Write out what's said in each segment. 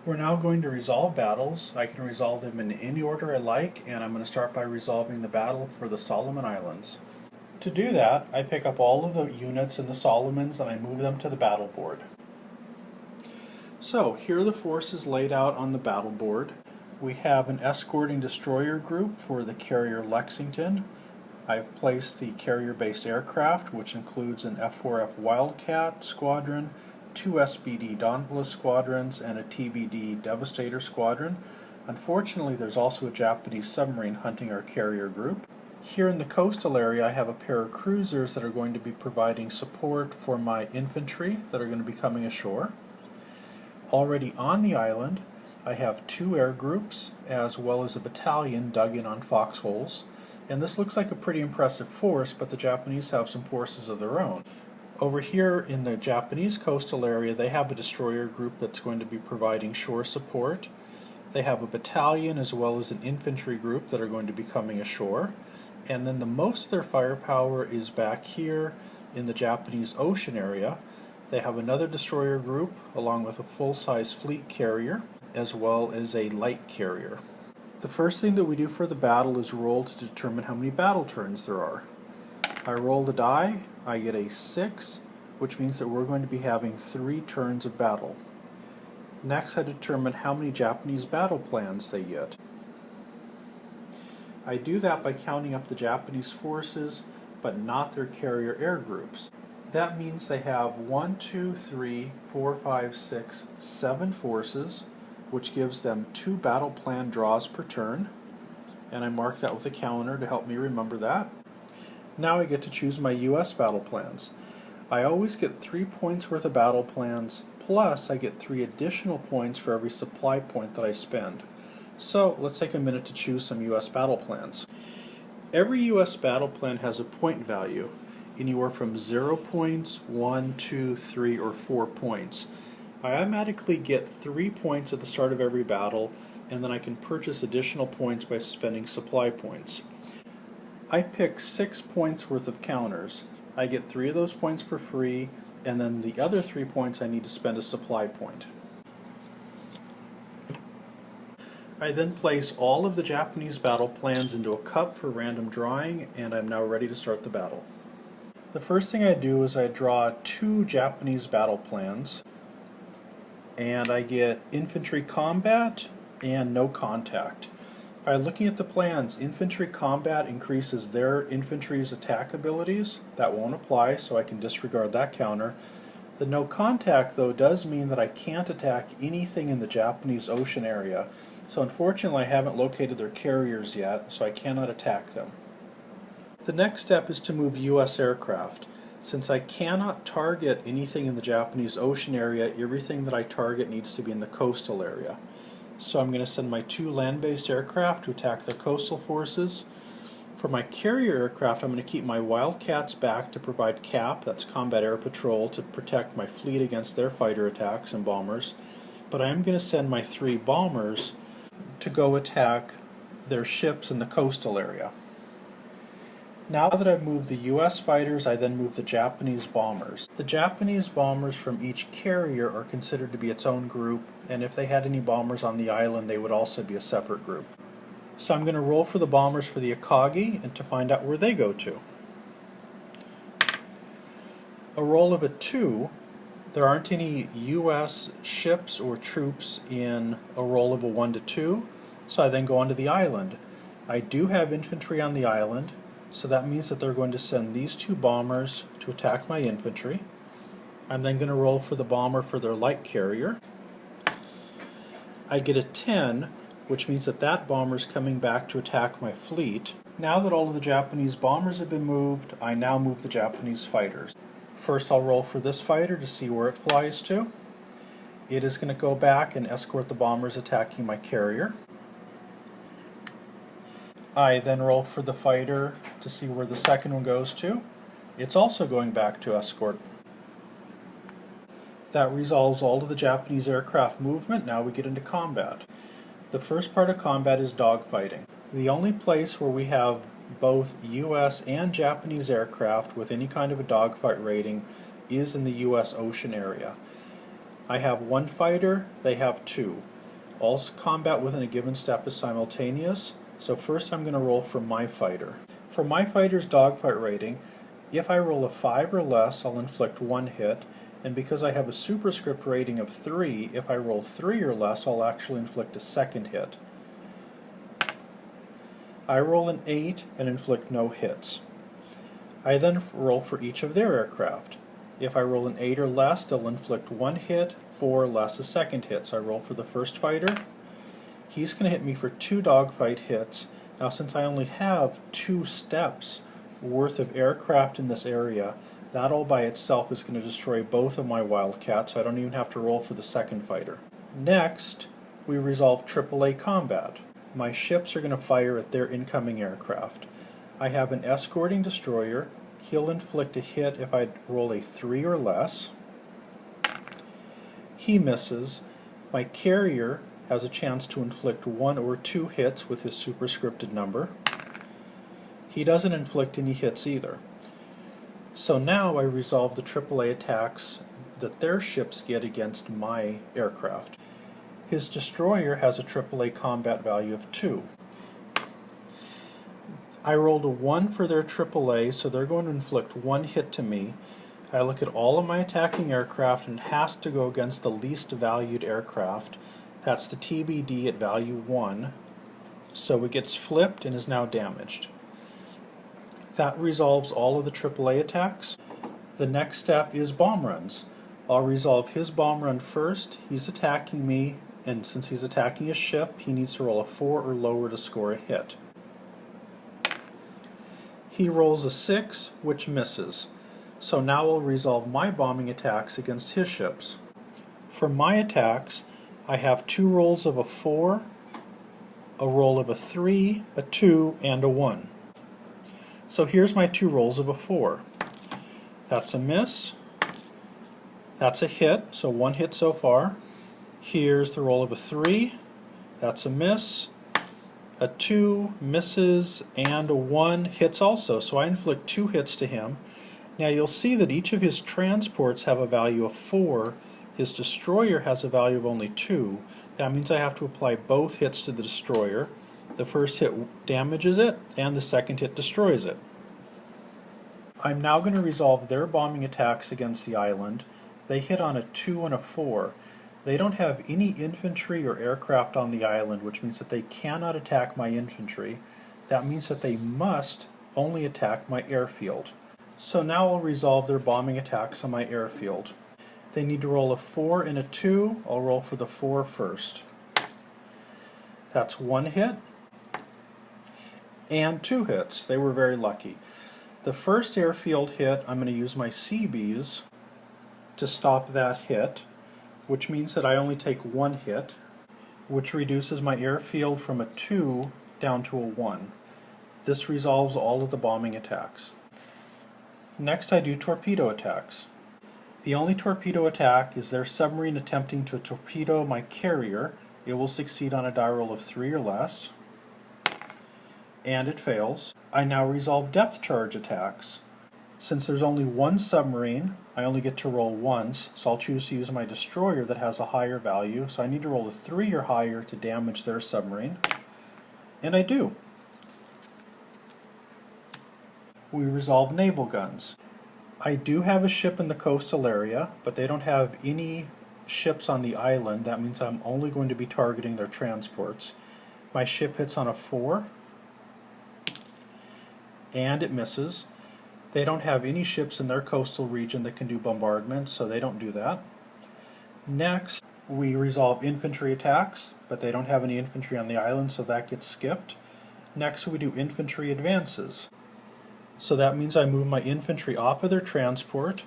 We're now going to resolve battles. I can resolve them in any order I like, and I'm going to start by resolving the battle for the Solomon Islands. To do that, I pick up all of the units in the Solomons and I move them to the battle board. So here are the forces laid out on the battle board. We have an escorting destroyer group for the carrier Lexington. I've placed the carrier-based aircraft, which includes an F-4F Wildcat squadron, 2 SBD Dauntless squadrons, and a TBD Devastator squadron. Unfortunately, there's also a Japanese submarine hunting our carrier group. Here in the coastal area, I have a pair of cruisers that are going to be providing support for my infantry that are going to be coming ashore. Already on the island, I have 2 air groups as well as a battalion dug in on foxholes. And this looks like a pretty impressive force, but the Japanese have some forces of their own. Over here in the Japanese coastal area, they have a destroyer group that's going to be providing shore support. They have a battalion as well as an infantry group that are going to be coming ashore. And then the most of their firepower is back here in the Japanese ocean area. They have another destroyer group along with a full-size fleet carrier as well as a light carrier. The first thing that we do for the battle is roll to determine how many battle turns there are. I roll the die, I get a 6, which means that we're going to be having 3 turns of battle. Next, I determine how many Japanese battle plans they get. I do that by counting up the Japanese forces, but not their carrier air groups. That means they have 1, 2, 3, 4, 5, 6, 7 forces, which gives them 2 battle plan draws per turn, and I mark that with a counter to help me remember that. Now I get to choose my US battle plans. I always get 3 points worth of battle plans, plus I get 3 additional points for every supply point that I spend. So let's take a minute to choose some US battle plans. Every US battle plan has a point value, anywhere from 0 points, 1, 2, 3, or 4 points. I automatically get 3 points at the start of every battle, and then I can purchase additional points by spending supply points. I pick 6 points worth of counters. I get 3 of those points for free, and then the other 3 points I need to spend a supply point. I then place all of the Japanese battle plans into a cup for random drawing, and I'm now ready to start the battle. The first thing I do is I draw 2 Japanese battle plans, and I get infantry combat and no contact. By looking at the plans, infantry combat increases their infantry's attack abilities. That won't apply, so I can disregard that counter. The no contact, though, does mean that I can't attack anything in the Japanese ocean area, so unfortunately I haven't located their carriers yet, so I cannot attack them. The next step is to move US aircraft. Since I cannot target anything in the Japanese ocean area, everything that I target needs to be in the coastal area. So I'm going to send my 2 land-based aircraft to attack the coastal forces. For my carrier aircraft, I'm going to keep my Wildcats back to provide CAP, that's Combat Air Patrol, to protect my fleet against their fighter attacks and bombers. But I am going to send my 3 bombers to go attack their ships in the coastal area. Now that I've moved the US fighters, I then move the Japanese bombers. The Japanese bombers from each carrier are considered to be its own group, and if they had any bombers on the island, they would also be a separate group. So I'm going to roll for the bombers for the Akagi and to find out where they go to. A roll of a 2. There aren't any US ships or troops in a roll of a 1 to 2, so I then go onto the island. I do have infantry on the island, so that means that they're going to send these 2 bombers to attack my infantry. I'm then going to roll for the bomber for their light carrier. I get a 10, which means that that bomber is coming back to attack my fleet. Now that all of the Japanese bombers have been moved, I now move the Japanese fighters. First I'll roll for this fighter to see where it flies to. It is going to go back and escort the bombers attacking my carrier. I then roll for the fighter to see where the second one goes to. It's also going back to escort. That resolves all of the Japanese aircraft movement. Now we get into combat. The first part of combat is dogfighting. The only place where we have both US and Japanese aircraft with any kind of a dogfight rating is in the US ocean area. I have one fighter, they have two. All combat within a given step is simultaneous, so first I'm going to roll for my fighter. For my fighter's dogfight rating, if I roll a 5 or less, I'll inflict 1 hit, and because I have a superscript rating of 3, if I roll 3 or less, I'll actually inflict a second hit. I roll an 8 and inflict no hits. I then roll for each of their aircraft. If I roll an 8 or less, they'll inflict 1 hit, 4 or less a second hit. So I roll for the first fighter. He's going to hit me for 2 dogfight hits. Now since I only have 2 steps worth of aircraft in this area, that all by itself is going to destroy both of my Wildcats, so I don't even have to roll for the second fighter. Next, we resolve AAA combat. My ships are going to fire at their incoming aircraft. I have an escorting destroyer. He'll inflict a hit if I roll a 3 or less. He misses. My carrier has a chance to inflict 1 or 2 hits with his superscripted number. He doesn't inflict any hits either. So now I resolve the AAA attacks that their ships get against my aircraft. His destroyer has a AAA combat value of 2. I rolled a 1 for their AAA, so they're going to inflict 1 hit to me. I look at all of my attacking aircraft and it has to go against the least valued aircraft. That's the TBD at value 1. So it gets flipped and is now damaged. That resolves all of the AAA attacks. The next step is bomb runs. I'll resolve his bomb run first. He's attacking me, and since he's attacking a ship, he needs to roll a 4 or lower to score a hit. He rolls a 6, which misses. So now I'll resolve my bombing attacks against his ships. For my attacks, I have 2 rolls of a 4, a roll of a 3, a 2, and a 1. So here's my 2 rolls of a 4. That's a miss. That's a hit, so 1 hit so far. Here's the roll of a 3. That's a miss. A 2 misses, and a 1 hits also, so I inflict 2 hits to him. Now you'll see that each of his transports have a value of 4. His destroyer has a value of only 2. That means I have to apply both hits to the destroyer. The first hit damages it, and the second hit destroys it. I'm now going to resolve their bombing attacks against the island. They hit on a 2 and a 4. They don't have any infantry or aircraft on the island, which means that they cannot attack my infantry. That means that they must only attack my airfield. So now I'll resolve their bombing attacks on my airfield. They need to roll a 4 and a 2. I'll roll for the 4 first. That's 1 hit and 2 hits. They were very lucky. The first airfield hit, I'm going to use my CBs to stop that hit, which means that I only take 1 hit, which reduces my airfield from a 2 down to a 1. This resolves all of the bombing attacks. Next I do torpedo attacks. The only torpedo attack is their submarine attempting to torpedo my carrier. It will succeed on a die roll of 3 or less, and it fails. I now resolve depth charge attacks. Since there's only 1 submarine, I only get to roll once, so I'll choose to use my destroyer that has a higher value, so I need to roll a 3 or higher to damage their submarine, and I do. We resolve naval guns. I do have a ship in the coastal area, but they don't have any ships on the island. That means I'm only going to be targeting their transports. My ship hits on a 4, and it misses. They don't have any ships in their coastal region that can do bombardment, so they don't do that. Next, we resolve infantry attacks, but they don't have any infantry on the island, so that gets skipped. Next, we do infantry advances. So that means I move my infantry off of their transport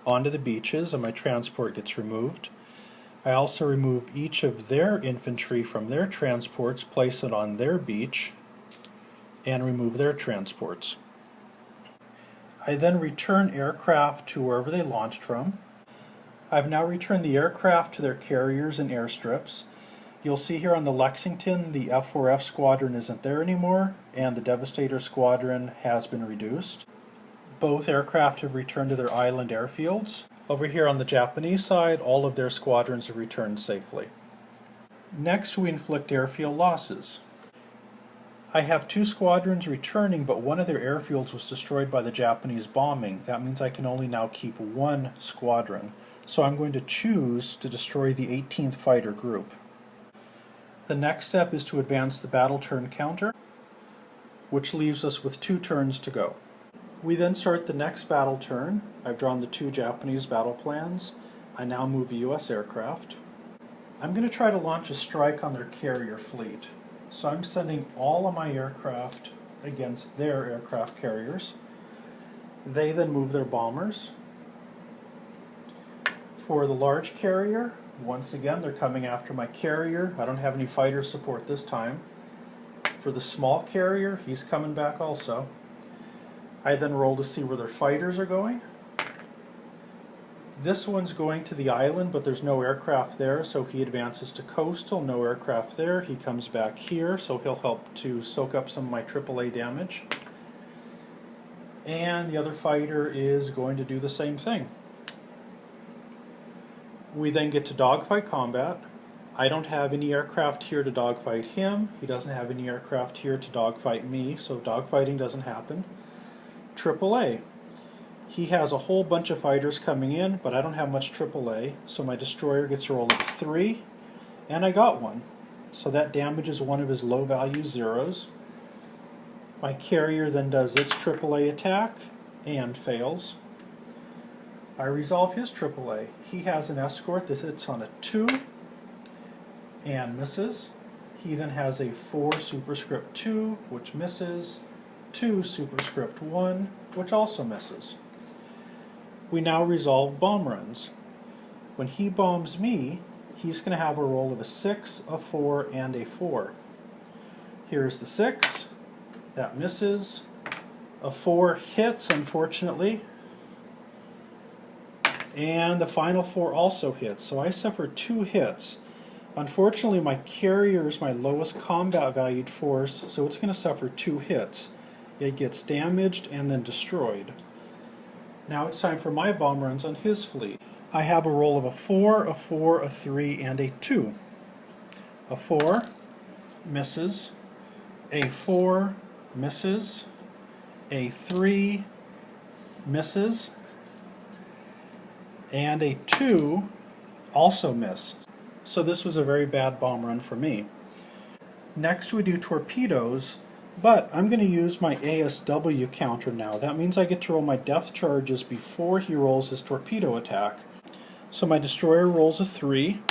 onto the beaches, and my transport gets removed. I also remove each of their infantry from their transports, place it on their beach, and remove their transports. I then return aircraft to wherever they launched from. I've now returned the aircraft to their carriers and airstrips. You'll see here on the Lexington, the F4F squadron isn't there anymore, and the Devastator squadron has been reduced. Both aircraft have returned to their island airfields. Over here on the Japanese side, all of their squadrons have returned safely. Next, we inflict airfield losses. I have 2 squadrons returning, but one of their airfields was destroyed by the Japanese bombing. That means I can only now keep 1 squadron. So I'm going to choose to destroy the 18th Fighter Group. The next step is to advance the battle turn counter, which leaves us with 2 turns to go. We then start the next battle turn. I've drawn the 2 Japanese battle plans. I now move a US aircraft. I'm going to try to launch a strike on their carrier fleet. So I'm sending all of my aircraft against their aircraft carriers. They then move their bombers. For the large carrier, once again they're coming after my carrier. I don't have any fighter support this time. For the small carrier, he's coming back also. I then roll to see where their fighters are going. This one's going to the island, but there's no aircraft there, so he advances to coastal, no aircraft there. He comes back here, so he'll help to soak up some of my AAA damage. And the other fighter is going to do the same thing. We then get to dogfight combat. I don't have any aircraft here to dogfight him. He doesn't have any aircraft here to dogfight me, so dogfighting doesn't happen. AAA. He has a whole bunch of fighters coming in, but I don't have much AAA, so my destroyer gets a roll of 3, and I got 1. So that damages one of his low value zeros. My carrier then does its AAA attack and fails. I resolve his AAA. He has an escort that hits on a 2 and misses. He then has a 4 superscript 2, which misses, 2 superscript 1, which also misses. We now resolve bomb runs. When he bombs me, he's going to have a roll of a 6, a 4, and a 4. Here's the 6. That misses. A 4 hits, unfortunately. And the final 4 also hits, so I suffer 2 hits. Unfortunately, my carrier is my lowest combat valued force, so it's going to suffer 2 hits. It gets damaged and then destroyed. Now it's time for my bomb runs on his fleet. I have a roll of a 4, a 4, a 3, and a 2. A 4 misses. A 4 misses. A 3 misses. And a 2 also missed. So this was a very bad bomb run for me. Next we do torpedoes, but I'm going to use my ASW counter now. That means I get to roll my depth charges before he rolls his torpedo attack. So my destroyer rolls a 3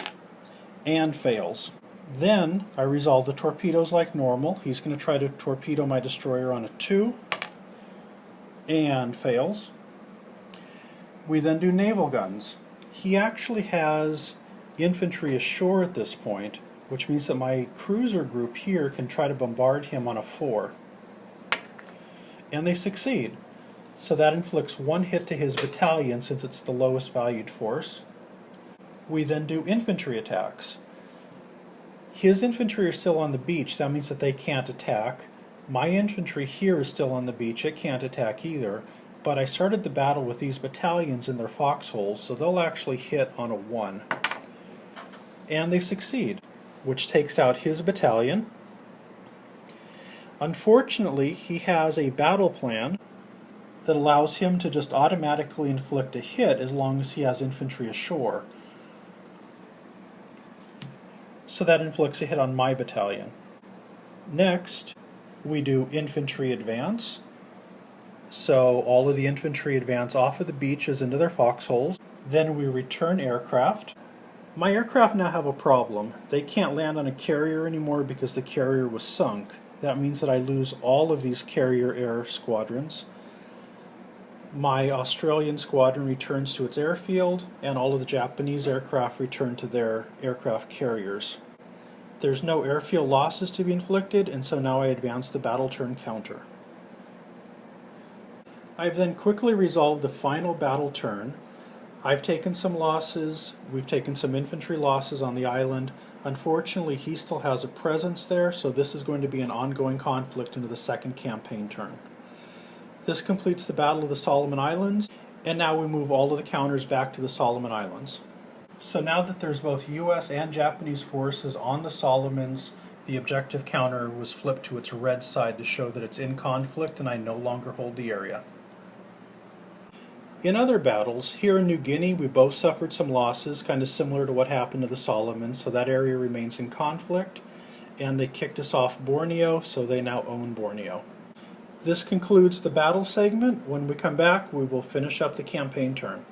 and fails. Then I resolve the torpedoes like normal. He's going to try to torpedo my destroyer on a 2 and fails. We then do naval guns. He actually has infantry ashore at this point, which means that my cruiser group here can try to bombard him on a 4. And they succeed. So that inflicts 1 hit to his battalion since it's the lowest valued force. We then do infantry attacks. His infantry are still on the beach, that means that they can't attack. My infantry here is still on the beach, it can't attack either. But I started the battle with these battalions in their foxholes, so they'll actually hit on a 1. And they succeed, which takes out his battalion. Unfortunately, he has a battle plan that allows him to just automatically inflict a hit as long as he has infantry ashore. So that inflicts a hit on my battalion. Next, we do Infantry Advance. So all of the infantry advance off of the beaches into their foxholes. Then we return aircraft. My aircraft now have a problem. They can't land on a carrier anymore because the carrier was sunk. That means that I lose all of these carrier air squadrons. My Australian squadron returns to its airfield, and all of the Japanese aircraft return to their aircraft carriers. There's no airfield losses to be inflicted, and so now I advance the battle turn counter. I've then quickly resolved the final battle turn. I've taken some losses, we've taken some infantry losses on the island. Unfortunately, he still has a presence there, so this is going to be an ongoing conflict into the second campaign turn. This completes the Battle of the Solomon Islands, And now we move all of the counters back to the Solomon Islands. So now that there's both US and Japanese forces on the Solomons, the objective counter was flipped to its red side to show that it's in conflict and I no longer hold the area. In other battles, here in New Guinea, we both suffered some losses, kind of similar to what happened to the Solomons, so that area remains in conflict, and they kicked us off Borneo, so they now own Borneo. This concludes the battle segment. When we come back, we will finish up the campaign turn.